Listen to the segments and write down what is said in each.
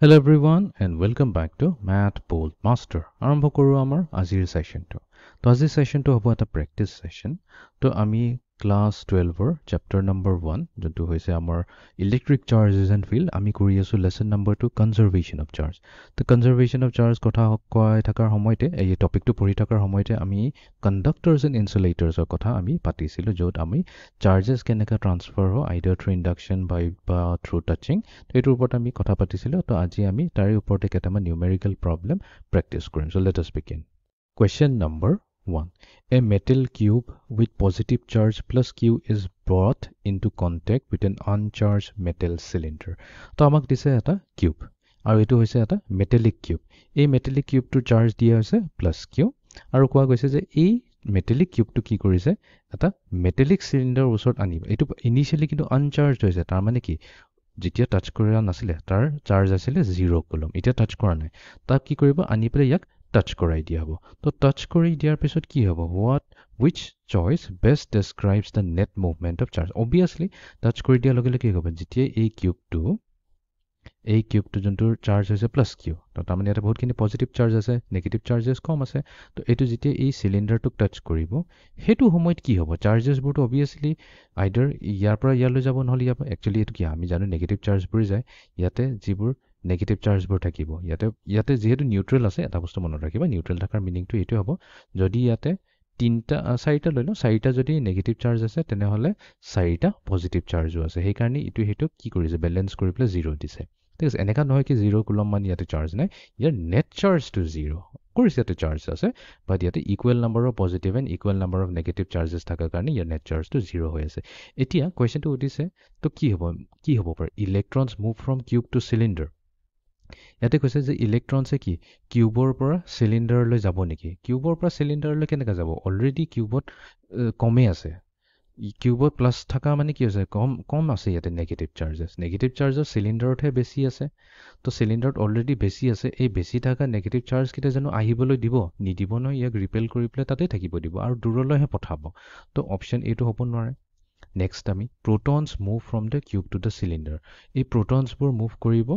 Hello everyone and welcome back to Math Bold Master. আৰম্ভ কৰো আমাৰ আজিৰ সেশনটো। তো আজিৰ সেশনটো হ'ব এটা প্ৰেক্টিস সেশন। তো আমি ক্লাস 12 চেপ্টাৰ নম্বৰ 1 যোনটো হৈছে আমাৰ ইলেক্ট্ৰিক চাৰ্জেছ এণ্ড ফিল্ড আমি কৰি আছো lesson number 2 conservation of charge. তো কনজাৰভেশ্যন অফ চাৰ্জ কথা কৈ থকাৰ সময়তে এই টপিকটো পঢ়ি থকাৰ সময়তে আমি কণ্ডাক্টৰছ এণ্ড ইনসুলেটৰ্ছৰ কথা আমি পাতিছিলো য'ত আমি চাৰ্জেছ কেনেকৈ ট্ৰান্সফাৰ হয় আইদাৰ থ্ৰু ইণ্ডাকশ্যন বা থ্ৰু টাচিং। এইটোৰ ওপৰত আমি কথা পাতিছিলো। তো আজি আমি তাৰে ওপৰতে কেইটামান নিউমেৰিকেল প্ৰব্লেম প্ৰেক্টিছ কৰিম। So let us begin. Question number 1. A metal cube with positive charge plus Q is brought into contact with an uncharged metal cylinder. তো আমাক দিছে এটা কিউব আৰু এইটো হৈছে এটা মেটেলিক কিউব। এই মেটেলিক কিউবটোৰ চাৰ্জ দিয়া হৈছে প্লাছ কিউ আৰু কোৱা গৈছে যে এই মেটেলিক কিউবটো কি কৰিছে এটা মেটেলিক চিলিণ্ডাৰৰ ওচৰত আনিব। এইটো ইনিচিয়েলি কিন্তু আনচাৰ্জড হৈছে, তাৰমানে কি যেতিয়া টাচ কৰা নাছিলে তাৰ চাৰ্জ আছিলে 0 কুলম। এতিয়া টাচ কৰা নাই, তাক কি কৰিব আনি পেলাই ইয়াক টাচ কৰাই দিয়া হ'ব। তো টাচ কৰি দিয়াৰ পিছত কি হ'ব, which choice best describes the net movement of charge? Obviously touch কৰি দিয়াৰ লগে লগে কি হ'ব, যেতিয়া এই কিউবটো যোনটোৰ চাৰ্জ হৈছে প্লাছ কিউ, তো তাৰমানে ইয়াতে বহুতখিনি পজিটিভ চাৰ্জ আছে, নেগেটিভ চাৰ্জেছ কম আছে। তো এইটো যেতিয়া এই চিলিণ্ডাৰটোক টাচ কৰিব সেইটো সময়ত কি হ'ব, চাৰ্জেছবোৰতো অবভিয়াছলি আইদাৰ ইয়াৰ পৰা ইয়ালৈ যাব, নহ'লে ইয়াৰ পৰা একচুৱেলি এইটো কি আমি জানো নেগেটিভ চাৰ্জবোৰে যায়। ইয়াতে যিবোৰ নেগেটিভ চাৰ্জবোৰ থাকিব, ইয়াতে যিহেতু নিউট্ৰেল আছে, এটা বস্তু মনত ৰাখিবা, নিউট্ৰেল থকাৰ মিনিংটো এইটোৱে হ'ব, যদি ইয়াতে চাৰিটা লৈ লওঁ, চাৰিটা যদি নেগেটিভ চাৰ্জ আছে তেনেহ'লে চাৰিটা পজিটিভ চাৰ্জো আছে। সেইকাৰণে সেইটো কি কৰিছে, বেলেঞ্চ কৰি পেলাই 0 দিছে। ঠিক আছে, এনেকুৱা নহয় কি 0 কুলম মান ইয়াতে চাৰ্জ নাই, ইয়াৰ নেট চাৰ্জটো 0 কৰিছে, ইয়াতে চাৰ্জ আছে, বাট ইয়াতে equal number of positive and equal number of negative charges থকাৰ কাৰণে ইয়াৰ নেট চাৰ্জটো 0 হৈ আছে। এতিয়া কুৱেশ্যনটো সুধিছে, তো কি হ'ব পাৰে, electrons move from cube to cylinder. ইয়াতে কৈছে যে ইলেক্ট্ৰনছে কি কিউবৰ পৰা চিলিণ্ডাৰলৈ যাব নেকি। কিউবৰ পৰা চিলিণ্ডাৰলৈ কেনেকৈ যাব, অলৰেডি কিউবত কমেই আছে। কিউবত প্লাছ থকা মানে কি হৈছে, কম আছে ইয়াতে নেগেটিভ চাৰ্জেছ চিলিণ্ডাৰতহে বেছি আছে। তো চিলিণ্ডাৰত অলৰেডি বেছি আছে, এই বেছি থকা নেগেটিভ চাৰ্জকেইটা জানো আহিবলৈ দিব, নিদিব নহয়, ইয়াক ৰিপেল কৰি পেলাই তাতে থাকিব দিব আৰু দূৰলৈহে পঠাব। তো অপশ্যন এইটো হ'ব নোৱাৰে। নেক্সট আমি protons move from the cube to the cylinder. এই প্ৰটনছবোৰ মুভ কৰিব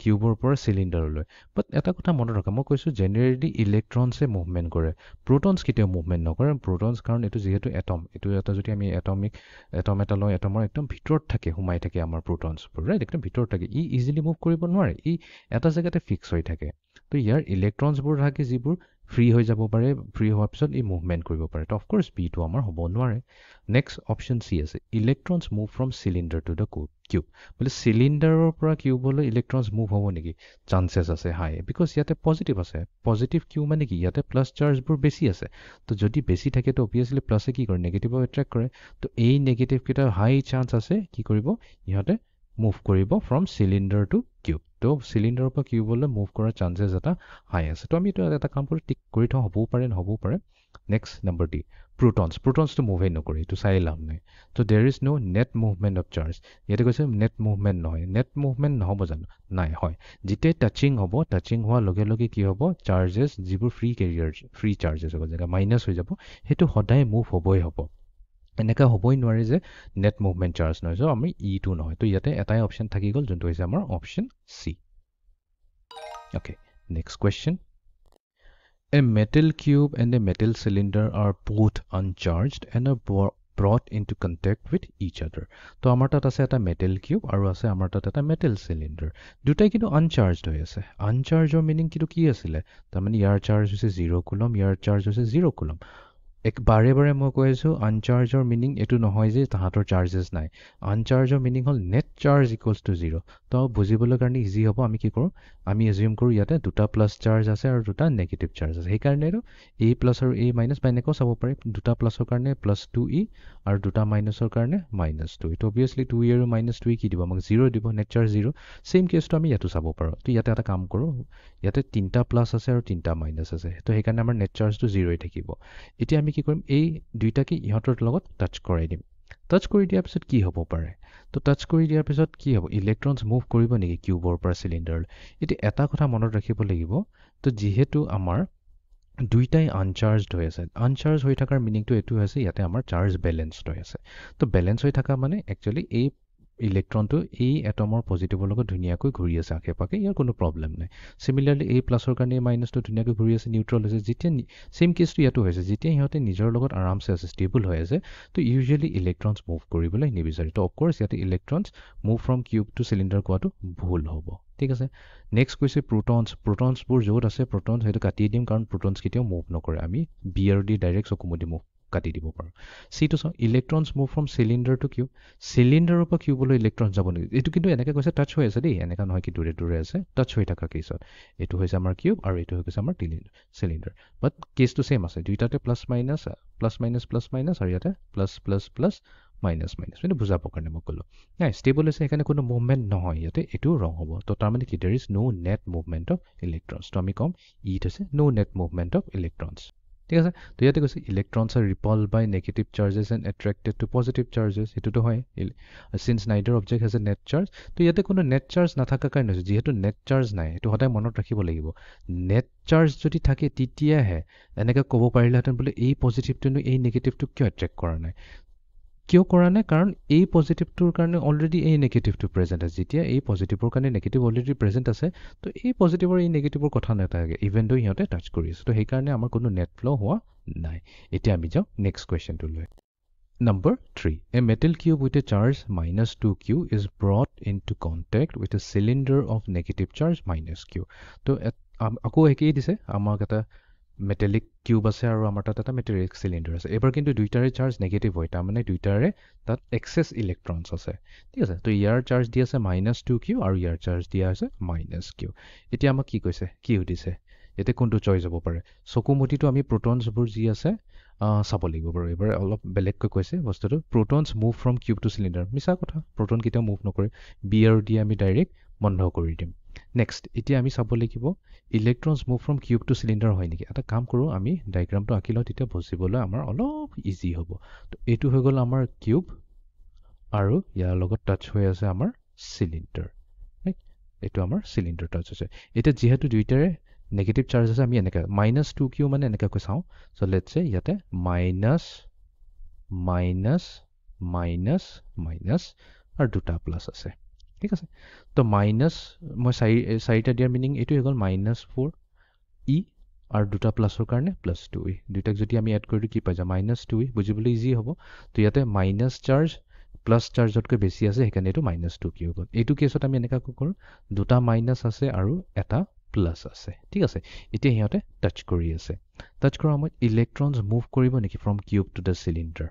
কিউবৰ পৰা চিলিণ্ডাৰলৈ। বাট এটা কথা মনত ৰখা, মই কৈছোঁ জেনেৰেলি ইলেক্ট্ৰনছে মুভমেণ্ট কৰে, প্ৰটনছ কেতিয়াও মুভমেণ্ট নকৰে। প্ৰটনছ কাৰণ এইটো যিহেতু এটম, এইটো এটা যদি আমি এটম এটা লওঁ, এটমৰ একদম ভিতৰত থাকে, সোমাই থাকে আমাৰ প্ৰটনছবোৰ, ৰাইট, একদম ভিতৰত থাকে, ই ইজিলি মুভ কৰিব নোৱাৰে, ই এটা জেগাতে ফিক্স হৈ থাকে। তো ইয়াৰ ইলেক্ট্ৰনছবোৰ থাকে যিবোৰ ফ্ৰী হৈ যাব পাৰে, ফ্ৰী হোৱাৰ পিছত ই মুভমেণ্ট কৰিব পাৰে। তো অফক'ৰ্ছ বিটো আমাৰ হ'ব নোৱাৰে। নেক্সট অপশ্যন চি আছে, electrons move from cylinder to the cube. বোলে চিলিণ্ডাৰৰ পৰা কিউবলৈ ইলেক্ট্ৰনছ মুভ হ'ব নেকি, চান্সেছ আছে হাই, বিকজ ইয়াতে পজিটিভ আছে। পজিটিভ কিউ মানে কি, ইয়াতে প্লাছ চাৰ্জবোৰ বেছি আছে। তো যদি বেছি থাকে তো অবভিয়াছলি প্লাছে কি কৰে, নেগেটিভক এট্ৰেক্ট কৰে। তো এই নেগেটিভকেইটা হাই চান্স আছে কি কৰিব, ইহঁতে মুভ কৰিব ফ্ৰম চিলিণ্ডাৰ টু কিউব। তো চিলিণ্ডাৰৰ পৰা কিউবলৈ মুভ কৰাৰ চান্সেছ এটা হাই আছে। তো আমি এইটো এটা কাম কৰি টিক কৰি থওঁ, হ'বও পাৰে নহ'বও পাৰে। নেক্সট নম্বৰ ডি, প্ৰটনছটো মুভেই নকৰে, এইটো চাই লাভ নাই। তো there is no' net movement of charge. ইয়াতে কৈছে নেট মুভমেণ্ট নহয়, নেট মুভমেণ্ট নহ'ব জানো, নাই, হয়। যেতিয়াই টাচিং হ'ব, টাচিং হোৱাৰ লগে লগে কি হ'ব, চাৰ্জেছ যিবোৰ ফ্ৰী চাৰ্জেছ হ'ব, যেনেকৈ মাইনাছ হৈ যাব, সেইটো সদায় মুভ হ'বই হ'ব। এনেকুৱা হ'বই নোৱাৰে যে নেট মুভমেণ্ট চাৰ্জ নহয়। চ' আমি ইটো নহয়, তো ইয়াতে এটাই অপশ্যন থাকি গ'ল, যোনটো হৈছে আমাৰ option C. Okay, next question. A metal cube and a metal cylinder are both uncharged and are brought into contact with each other. তো আমাৰ তাত আছে এটা মেটেল কিউব আৰু আছে আমাৰ তাত এটা মেটেল চিলিণ্ডাৰ, দুটাই কিন্তু আনচাৰ্জড হৈ আছে। আনচাৰ্জৰ মিনিং কিন্তু কি আছিলে, তাৰমানে ইয়াৰ চাৰ্জ হৈছে 0 কুলম, ইয়াৰ চাৰ্জ হৈছে 0 কুলম। বাৰে বাৰে মই কৈ আছোঁ, আনচাৰ্জৰ মিনিং এইটো নহয় যে তাহাঁতৰ চাৰ্জেছ নাই। আনচাৰ্জৰ মিনিং হ'ল নেট চাৰ্জ ইকুৱেলছ টু 0। তো বুজিবলৈ কাৰণে ইজি হ'ব, আমি কি কৰোঁ, আমি এজিউম কৰোঁ ইয়াতে দুটা প্লাছ চাৰ্জ আছে আৰু দুটা নেগেটিভ চাৰ্জ আছে। সেইকাৰণেতো এ প্লাছ আৰু এ মাইনাছ বা এনেকুৱাও চাব পাৰি, দুটা প্লাছৰ কাৰণে +2e আৰু দুটা মাইনাছৰ কাৰণে -2। এইটো অবভিয়াছলি 2e আৰু -2e কি দিব, আমাক 0 দিব, নেট চাৰ্জ 0। ছেইম কেছটো আমি ইয়াতো চাব পাৰোঁ। তো ইয়াতে এটা কাম কৰোঁ, ইয়াতে 3টা প্লাছ আছে আৰু 3টা মাইনাছ আছে, তো সেইকাৰণে আমাৰ নেট চাৰ্জটো 0 থাকিব। এতিয়া আমি কি কৰিম, এই দুইটাকে ইহঁতৰ লগত টাচ কৰাই দিম। টাচ কৰি দিয়াৰ পিছত কি হ'ব পাৰে, তো টাচ কৰি দিয়াৰ পিছত কি হ'ব, ইলেক্ট্ৰনছ মুভ কৰিব নেকি কিউবৰ পৰা চিলিণ্ডাৰলৈ। এতিয়া এটা কথা মনত ৰাখিব লাগিব, তো যিহেতু আমাৰ দুইটাই আনচাৰ্জড হৈ আছে, আনচাৰ্জ হৈ থকাৰ মিনিংটো এইটো হৈছে ইয়াতে আমাৰ চাৰ্জ বেলেঞ্চড হৈ আছে। তো বেলেঞ্চ হৈ থকা মানে একচুৱেলি এই ইলেক্ট্ৰনটো এই এটমৰ পজিটিভৰ লগত ধুনীয়াকৈ ঘূৰি আছে আশে পাশে ইয়াৰ কোনো প্ৰব্লেম নাই সিমিলাৰলি এই প্লাছৰ কাৰণে এই মাইনাছটো ধুনীয়াকৈ ঘূৰি আছে নিউট্ৰেল হৈছে যেতিয়া সেম কেছটো ইয়াতো হৈছে যেতিয়া সিহঁতে নিজৰ লগত আৰামছে আছে ষ্টেবল হৈ আছে তো ইউজুৱেলি ইলেক্ট্ৰনছ মুভ কৰিবলৈ নিবিচাৰে তো অফক'ৰ্ছ ইয়াতে electrons move from cube to cylinder কোৱাটো ভুল হ'ব ঠিক আছে নেক্সট কৈছে প্ৰটনছবোৰ য'ত আছে প্ৰটনছ সেইটো কাটিয়ে দিম কাৰণ প্ৰটনছ কেতিয়াও মুভ নকৰে আমি বি আৰু ডি ডাইৰেক্ট চকুমুদি মুভ কাটি দিব পাৰোঁ চিটো চাওঁ electrons move from cylinder to cube চিলিণ্ডাৰৰ পৰা কিউবলৈ ইলেক্ট্ৰনছ যাব নেকি এইটো কিন্তু এনেকৈ কৈছে টাচ হৈ আছে দেই এনেকুৱা নহয় কি দূৰে দূৰে আছে টাচ হৈ থকা কেছত এইটো হৈছে আমাৰ কিউব আৰু এইটো হৈ গৈছে আমাৰ চিলিণ্ডাৰ বাট কেছটো ছেইম আছে দুইটাতে প্লাছ মাইনাছ আৰু ইয়াতে plus plus plus minus minus কিন্তু বুজাবৰ কাৰণে মই ক'লোঁ নাই ষ্টেবল হৈছে সেইকাৰণে কোনো মুভমেণ্ট নহয় ইয়াতে এইটোও ৰং হ'ব তো তাৰমানে কি there is no' net movement of electrons তো আমি ক'ম ইট হৈছে no' net movement of electrons ঠিক আছে তো ইয়াতে কৈছে electrons are repelled by negative charges and attracted to positive charges সেইটোতো হয় since neither object has a net charge তো ইয়াতে কোনো নেট চাৰ্জ নাথাকাৰ কাৰণে হৈছে যিহেতু নেট চাৰ্জ নাই সেইটো সদায় মনত ৰাখিব লাগিব নেট চাৰ্জ যদি থাকে তেতিয়াহে এনেকৈ ক'ব পাৰিলেহেঁতেন বোলে এই পজিটিভটোনো এই নেগেটিভটোক কিয় এট্ৰেক্ট কৰা নাই কিয় কৰা নাই কাৰণ এই পজিটিভটোৰ কাৰণে অলৰেডি এই নেগেটিভটো প্ৰেজেণ্ট আছে যেতিয়া এই পজিটিভৰ কাৰণে নেগেটিভ অলৰেডি প্ৰেজেণ্ট আছে তো এই পজিটিভৰ এই নেগেটিভৰ কথা নাথাকে ইভেন দো সিহঁতে টাচ কৰি আছে তো সেইকাৰণে আমাৰ কোনো নেট ফ্ল' হোৱা নাই এতিয়া আমি যাওঁ next কুৱেশ্যনটোলৈ Number 3. A metal cube with a charge minus 2q is brought into contact with a cylinder of negative charge minus q. তো আকৌ একেই দিছে আমাক এটা মেটেলিক কিউব আছে আৰু আমাৰ তাত এটা মেটেলিক চিলিণ্ডাৰ আছে এবাৰ কিন্তু দুইটাৰে চাৰ্জ নেগেটিভ হয় তাৰমানে দুইটাৰে তাত এক্সেছ ইলেক্ট্ৰনছ আছে ঠিক আছে তো ইয়াৰ চাৰ্জ দিয়া আছে -2q আৰু ইয়াৰ চাৰ্জ দিয়া আছে -q এতিয়া আমাক কি কৈছে কি সুধিছে ইয়াতে কোনটো চইচ হ'ব পাৰে চকুমুটিটো আমি প্ৰটনছবোৰ যি আছে চাব লাগিব বাৰু এবাৰ অলপ বেলেগকৈ কৈছে বস্তুটো protons move from cube to cylinder মিছা কথা প্ৰটন কেতিয়াও মুভ নকৰে বি আৰু ডি আমি ডাইৰেক্ট বন্ধ কৰি দিম নেক্সট এতিয়া আমি চাব লাগিব electrons move from cube to cylinder হয় নেকি এটা কাম কৰোঁ আমি ডায়েগ্ৰামটো আঁকি লওঁ তেতিয়া বুজিবলৈ আমাৰ অলপ ইজি হ'ব তো এইটো হৈ গ'ল আমাৰ কিউব আৰু ইয়াৰ লগত টাচ হৈ আছে আমাৰ চিলিণ্ডাৰ এইটো আমাৰ চিলিণ্ডাৰ টাচ হৈছে এতিয়া যিহেতু দুইটাৰে নেগেটিভ চাৰ্জ আছে আমি এনেকৈ -2q মানে এনেকুৱাকৈ চাওঁ চ' লেটছ চে ইয়াতে মাইনাছ আৰু দুটা প্লাছ আছে ঠিক আছে তো মাইনাছ মই চাৰিটা দিয়াৰ মিনিং এইটো হৈ গ'ল -4e আৰু দুটা প্লাছৰ কাৰণে +2e দুইটাক যদি আমি এড কৰি দিওঁ কি পাই যাম -2e বুজিবলৈ ইজি হ'ব তো ইয়াতে মাইনাছ চাৰ্জ প্লাছ চাৰ্জতকৈ বেছি আছে সেইকাৰণে এইটো -2q হৈ গ'ল এইটো কেছত আমি এনেকুৱাকৈ কৰোঁ দুটা মাইনাছ আছে আৰু এটা প্লাছ আছে ঠিক আছে এতিয়া সিহঁতে টাচ কৰি আছে টাচ কৰাৰ সময়ত ইলেক্ট্ৰনছ মুভ কৰিব নেকি from cube to the cylinder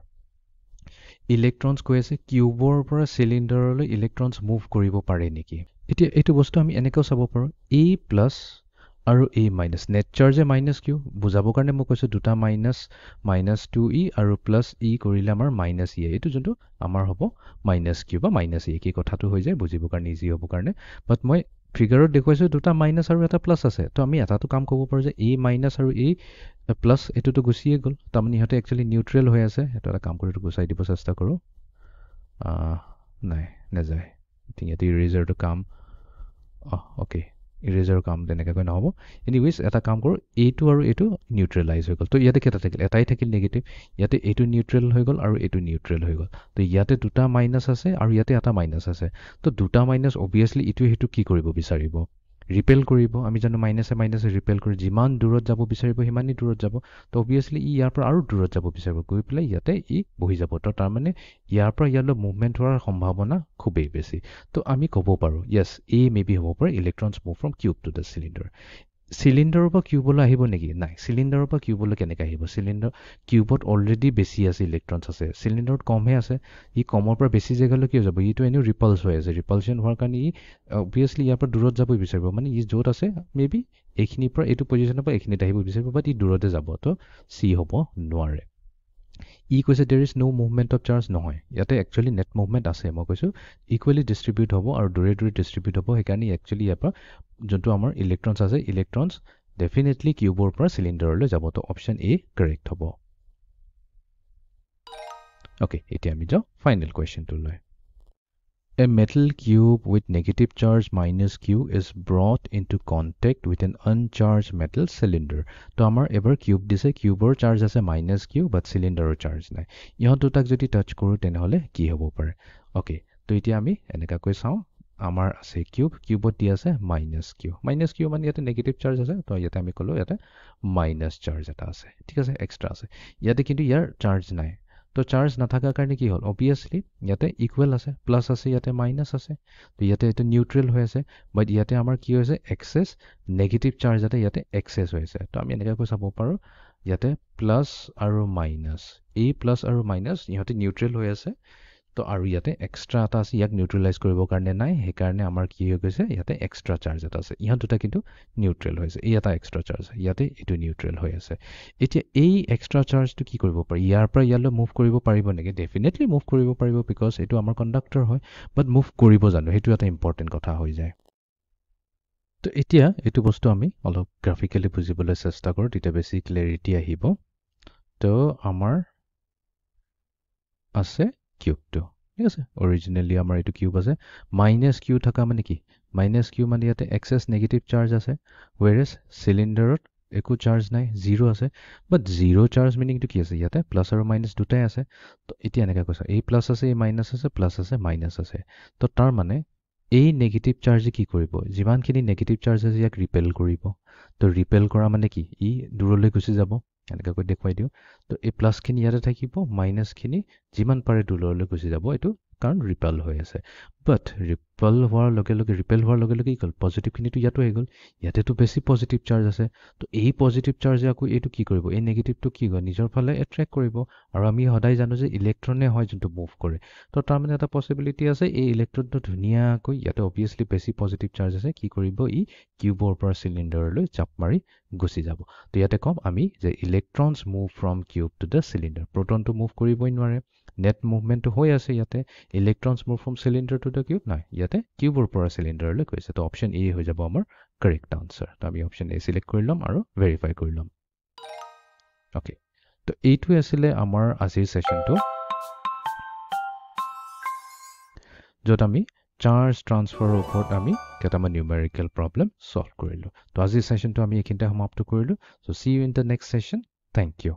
electrons কৈ আছে কিউবৰ পৰা চিলিণ্ডাৰলৈ ইলেক্ট্ৰনছ মুভ কৰিব পাৰে নেকি এতিয়া এইটো বস্তু আমি এনেকৈও চাব পাৰোঁ এ প্লাছ আৰু এ মাইনাছ নেট চাৰ্জে -q বুজাবৰ কাৰণে মই কৈছোঁ দুটা -2e আৰু +e কৰিলে আমাৰ -e এইটো যোনটো আমাৰ হ'ব -q বা -e কি কথাটো হৈ যায় বুজিবৰ কাৰণে ইজি হ'বৰ কাৰণে বাট মই ফিগাৰত দেখুৱাইছোঁ দুটা মাইনাছ আৰু এটা প্লাছ আছে তো আমি এটাটো কাম কৰিব পাৰোঁ যে এ মাইনাছ আৰু এ প্লাছ এইটোতো গুচিয়ে গ'ল তাৰমানে ইহঁতে একচুৱেলি নিউট্ৰেল হৈ আছে সেইটো এটা কাম কৰি গুচাই দিব চেষ্টা কৰোঁ নাই নাযায় ইয়াতে ইৰেজাৰটো কাম অ'কে ইৰেজাৰৰ কাম তেনেকৈ নহ'ব এনিৱেজ এটা কাম কৰোঁ এইটো আৰু এইটো নিউট্ৰেলাইজ হৈ গ'ল তো ইয়াতে কেইটা থাকিল এটাই থাকিল নিগেটিভ ইয়াতে এইটো নিউট্ৰেল হৈ গ'ল আৰু এইটো নিউট্ৰেল হৈ গ'ল তো ইয়াতে দুটা মাইনাছ আছে আৰু ইয়াতে এটা মাইনাছ আছে তো দুটা মাইনাছ অবভিয়াছলি ইটোৱে সেইটো কি কৰিব বিচাৰিব ৰিপেল কৰিব আমি জানো মাইনাছে ৰিপেল কৰি যিমান দূৰত যাব বিচাৰিব সিমানেই দূৰত যাব তো অবভিয়াছলি ই ইয়াৰ পৰা আৰু দূৰত যাব বিচাৰিব গৈ পেলাই ইয়াতে ই বহি যাব তো তাৰমানে ইয়াৰ পৰা ইয়ালৈ মুভমেণ্ট হোৱাৰ সম্ভাৱনা খুবেই বেছি তো আমি ক'ব পাৰোঁ য়েছ এ মে বি হ'ব পাৰে electrons move from cube to the cylinder চিলিণ্ডাৰৰ পৰা কিউবলৈ আহিব নেকি নাই চিলিণ্ডাৰৰ পৰা কিউবলৈ কেনেকৈ আহিব চিলিণ্ডাৰ কিউবত অলৰেডি বেছি আছে ইলেক্ট্ৰনছ আছে চিলিণ্ডাৰত কমহে আছে ই কমৰ পৰা বেছি জেগালৈ কিয় যাব ইটো এনেও ৰিপালছ হৈ আছে ৰিপালশ্যন হোৱাৰ কাৰণে ই অবভিয়াছলি ইয়াৰ পৰা দূৰত যাবই বিচাৰিব মানে ই য'ত আছে মে বি এইখিনিৰ পৰা এইটো পজিশ্যনৰ পৰা এইখিনিত আহিব বিচাৰিব বাট ই দূৰতে যাব তো চি হ'ব নোৱাৰে ই কৈছে there is no' movement of charge নহয় ইয়াতে একচুৱেলি নেট মুভমেণ্ট আছে মই কৈছোঁ ইকুৱেলি ডিষ্ট্ৰিবিউট হ'ব আৰু দূৰে দূৰে ডিষ্ট্ৰিবিউট হ'ব সেইকাৰণে একচুৱেলি ইয়াৰ পৰা যোনটো আমাৰ ইলেক্ট্ৰনছ আছে ইলেক্ট্ৰনছ ডেফিনেটলি কিউবৰ পৰা চিলিণ্ডাৰলৈ যাব তো অপশ্যন এ কাৰেক্ট হ'ব অ'কে এতিয়া আমি যাওঁ final কুৱেশ্যনটোলৈ A metal cube with negative charge -q is brought into contact with an uncharged metal cylinder. তো আমাৰ এবাৰ কিউব দিছে কিউবৰ চাৰ্জ আছে -q বাট চিলিণ্ডাৰৰ চাৰ্জ নাই ইহঁত দুটাক যদি টাচ কৰোঁ তেনেহ'লে কি হ'ব পাৰে অ'কে তো এতিয়া আমি এনেকাকৈ চাওঁ আমাৰ আছে কিউবত দি আছে মাইনাছ কিউ মানে ইয়াতে নেগেটিভ চাৰ্জ আছে তো ইয়াতে আমি ক'লো ইয়াতে মাইনাছ চাৰ্জ এটা আছে ঠিক আছে এক্সট্ৰা আছে ইয়াতে কিন্তু ইয়াৰ চাৰ্জ নাই তো চাৰ্জ নাথাকাৰ কাৰণে কি হ'ল অবভিয়াছলি ইয়াতে ইকুৱেল আছে প্লাছ আছে ইয়াতে মাইনাছ আছে তো ইয়াতে এইটো নিউট্ৰেল হৈ আছে বাট ইয়াতে আমাৰ কি হৈছে এক্সেছ নেগেটিভ চাৰ্জ এটা ইয়াতে এক্সেছ হৈছে তো আমি এনেকৈ চাব পাৰোঁ ইয়াতে প্লাছ আৰু মাইনাছ এই প্লাছ আৰু মাইনাছ ইহঁতে নিউট্ৰেল হৈ আছে তো আৰু ইয়াতে এক্সট্ৰা এটা আছে ইয়াক নিউট্ৰেলাইজ কৰিবৰ কাৰণে নাই সেইকাৰণে আমাৰ কি হৈ গৈছে ইয়াতে এক্সট্ৰা চাৰ্জ এটা আছে ইহঁত দুটা কিন্তু নিউট্ৰেল হৈছে এই এটা এক্সট্ৰা চাৰ্জ ইয়াতে এইটো নিউট্ৰেল হৈ আছে এতিয়া এই এক্সট্ৰা চাৰ্জটো কি কৰিব পাৰি ইয়াৰ পৰা ইয়ালৈ মুভ কৰিব পাৰিব নেকি ডেফিনেটলি মুভ কৰিব পাৰিব বিকজ এইটো আমাৰ কণ্ডাক্টৰ হয় বাট মুভ কৰিব জানো সেইটো এটা ইম্পৰ্টেণ্ট কথা হৈ যায় তো এতিয়া এইটো বস্তু আমি অলপ গ্ৰাফিকেলি বুজিবলৈ চেষ্টা কৰোঁ তেতিয়া বেছি ক্লেৰিটি আহিব তো আমাৰ আছে কিউবটো ঠিক আছে অৰিজিনেলি আমাৰ এইটো কিউব আছে মাইনাছ কিউ থকা মানে কি মাইনাছ কিউ মানে ইয়াতে এক্সেছ নেগেটিভ চাৰ্জ আছে ৱেৰেজ চিলিণ্ডাৰত একো চাৰ্জ নাই জিৰ' আছে বাট জিৰ' চাৰ্জ মিনিংটো কি আছে ইয়াতে প্লাছ আৰু মাইনাছ দুটাই আছে তো এতিয়া এনেকৈ কৈছে এই প্লাছ আছে এই মাইনাছ আছে প্লাছ আছে মাইনাছ আছে তো তাৰ মানে এই নেগেটিভ চাৰ্জে কি কৰিব যিমানখিনি নেগেটিভ চাৰ্জ আছে ইয়াক ৰিপেল কৰিব তো ৰিপেল কৰা মানে কি ই দূৰলৈ গুচি যাব এনেকৈ দেখুৱাই দিওঁ তো এই প্লাছখিনি ইয়াতে থাকিব মাইনাছখিনি যিমান পাৰে দূৰলৈ গুচি যাব এইটো কাৰণ ৰিপেল হৈ আছে বাট ৰিপেল হোৱাৰ লগে লগে কি হ'ল পজিটিভখিনিতো ইয়াতো আহি গ'ল ইয়াতেতো বেছি পজিটিভ চাৰ্জ আছে তো এই পজিটিভ চাৰ্জে আকৌ এইটো কি কৰিব এই নেগেটিভটো কি হয় নিজৰ ফালে এট্ৰেক্ট কৰিব আৰু আমি সদায় জানো যে ইলেক্ট্ৰনে হয় যোনটো মুভ কৰে তো তাৰমানে এটা পচিবিলিটি আছে এই ইলেক্ট্ৰনটো ধুনীয়াকৈ ইয়াতে অবভিয়াছলি বেছি পজিটিভ চাৰ্জ আছে কি কৰিব ই কিউবৰ পৰা চিলিণ্ডাৰলৈ চাপ মাৰি গুচি যাব তো ইয়াতে ক'ম আমি যে electrons move from cube to the cylinder প্ৰটনটো মুভ কৰিবই নোৱাৰে নেট মুভমেণ্টটো হৈ আছে ইয়াতে electrons move from cylinder to the cube নাই ইয়াতে কিউবৰ পৰা চিলিণ্ডাৰলৈ গৈছে তো অপশ্যন এ হৈ যাব আমাৰ কাৰেক্ট আনচাৰ তো আমি অপশ্যন এ চিলেক্ট কৰি ল'ম আৰু ভেৰিফাই কৰি ল'ম অ'কে তো এইটোৱে আছিলে আমাৰ আজিৰ ছেশ্যনটো য'ত আমি চাৰ্জ ট্ৰান্সফাৰৰ ওপৰত আমি কেইটামান নিউমেৰিকেল প্ৰব্লেম ছল্ভ কৰিলোঁ তো আজিৰ ছেশ্যনটো আমি এইখিনিতে সমাপ্ত কৰিলোঁ so' see you in the next session thank U